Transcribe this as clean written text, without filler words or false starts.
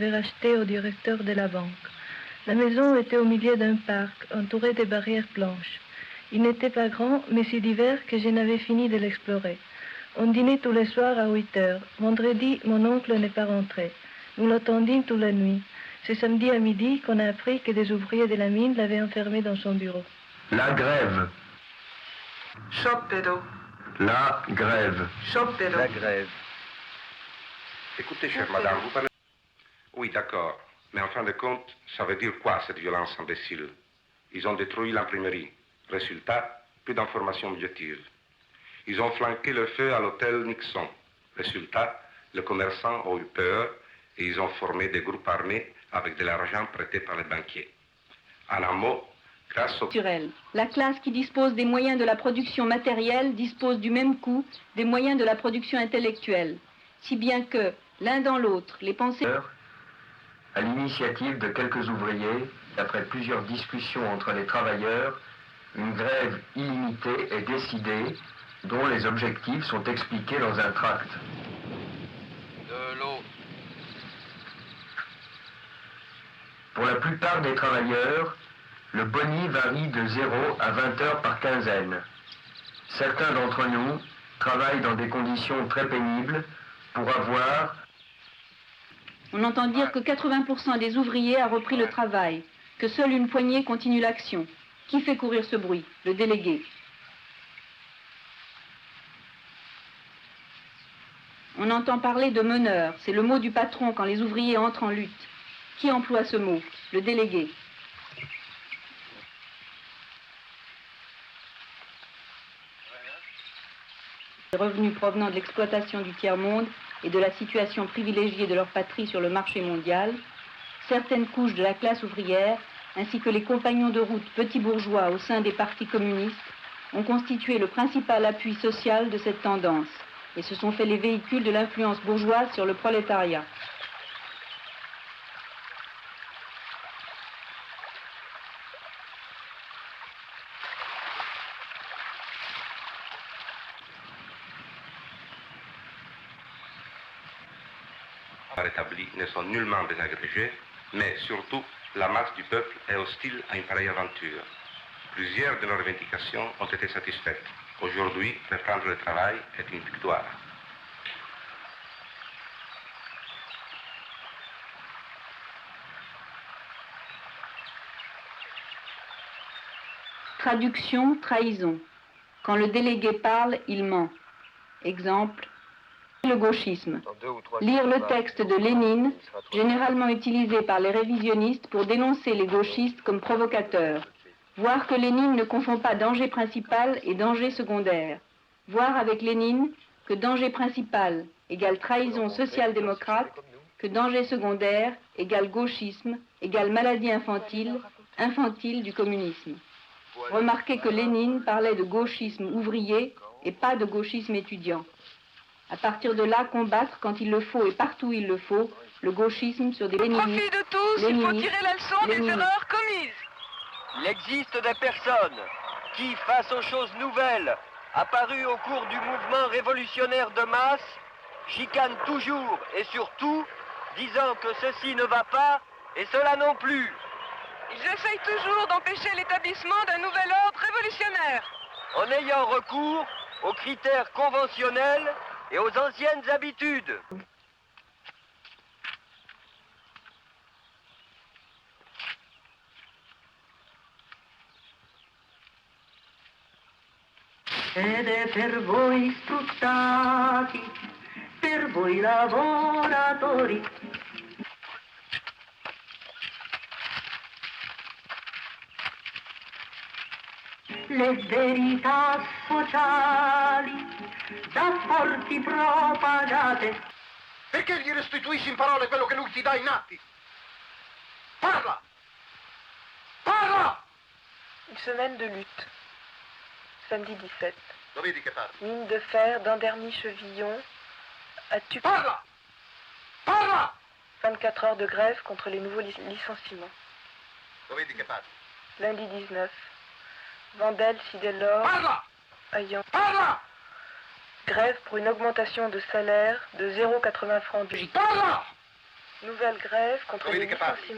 Avait racheté au directeur de la banque. La maison était au milieu d'un parc, entouré de barrières blanches. Il n'était pas grand, mais si divers que je n'avais fini de l'explorer. On dînait tous les soirs à 8 heures. Vendredi, mon oncle n'est pas rentré. Nous l'attendîmes toute la nuit. C'est samedi à midi qu'on a appris que des ouvriers de la mine l'avaient enfermé dans son bureau. La grève. Sciopero. La grève. Sciopero. La grève. Écoutez, chère madame, vous parlez... Oui, d'accord. Mais en fin de compte, ça veut dire quoi, cette violence imbécile? Ils ont détruit l'imprimerie. Résultat, plus d'informations objectives. Ils ont flanqué le feu à l'hôtel Nixon. Résultat, les commerçants ont eu peur et ils ont formé des groupes armés avec de l'argent prêté par les banquiers. En un mot, grâce au... La classe qui dispose des moyens de la production matérielle dispose du même coup des moyens de la production intellectuelle. Si bien que, l'un dans l'autre, les pensées... À l'initiative de quelques ouvriers, après plusieurs discussions entre les travailleurs, une grève illimitée est décidée, dont les objectifs sont expliqués dans un tract. De l'eau. Pour la plupart des travailleurs, le boni varie de 0 à 20 heures par quinzaine. Certains d'entre nous travaillent dans des conditions très pénibles pour avoir... On entend dire que 80% des ouvriers a repris le travail, que seule une poignée continue l'action. Qui fait courir ce bruit? Le délégué. On entend parler de meneur, c'est le mot du patron quand les ouvriers entrent en lutte. Qui emploie ce mot? Le délégué. Les revenus provenant de l'exploitation du tiers-monde et de la situation privilégiée de leur patrie sur le marché mondial, certaines couches de la classe ouvrière, ainsi que les compagnons de route petits bourgeois au sein des partis communistes, ont constitué le principal appui social de cette tendance et se sont fait les véhicules de l'influence bourgeoise sur le prolétariat. rétablis ne sont nullement désagrégés, mais surtout, la masse du peuple est hostile à une pareille aventure. Plusieurs de leurs revendications ont été satisfaites. Aujourd'hui, reprendre le travail est une victoire. Traduction, trahison. Quand le délégué parle, il ment. Exemple, le gauchisme. Lire le texte de Lénine, généralement utilisé par les révisionnistes pour dénoncer les gauchistes comme provocateurs. Voir que Lénine ne confond pas danger principal et danger secondaire. Voir avec Lénine que danger principal égale trahison social-démocrate, que danger secondaire égale gauchisme, égale maladie infantile du communisme. Remarquez que Lénine parlait de gauchisme ouvrier et pas de gauchisme étudiant. À partir de là, combattre quand il le faut et partout où il le faut, le gauchisme sur des léninistes. Au profit de tous, il faut tirer la leçon des erreurs commises. Il existe des personnes qui, face aux choses nouvelles, apparues au cours du mouvement révolutionnaire de masse, chicanent toujours et surtout, disant que ceci ne va pas et cela non plus. Ils essayent toujours d'empêcher l'établissement d'un nouvel ordre révolutionnaire. En ayant recours aux critères conventionnels et aux anciennes habitudes. Ed è per voi sfruttati, per voi lavoratori. Le verità sociali da forti propagate. Perché gli restituisci in parole quello che lui ti dà in atti? Parla! Parla! Une semaine de lutte. Samedi 17. Lo vedi che parla? Mine de fer d'Anderny-Chevillon à Tuc. Parla! Parla! 24 heures de grève contre les nouveaux licenciements. Lo vedi che parla? Lundi 19. Vandel, Fidelor, Parla! Ayant. Parla! Grève pour une augmentation de salaire de 0,80 francs du jour. Parla! Nouvelle grève contre les licenciements.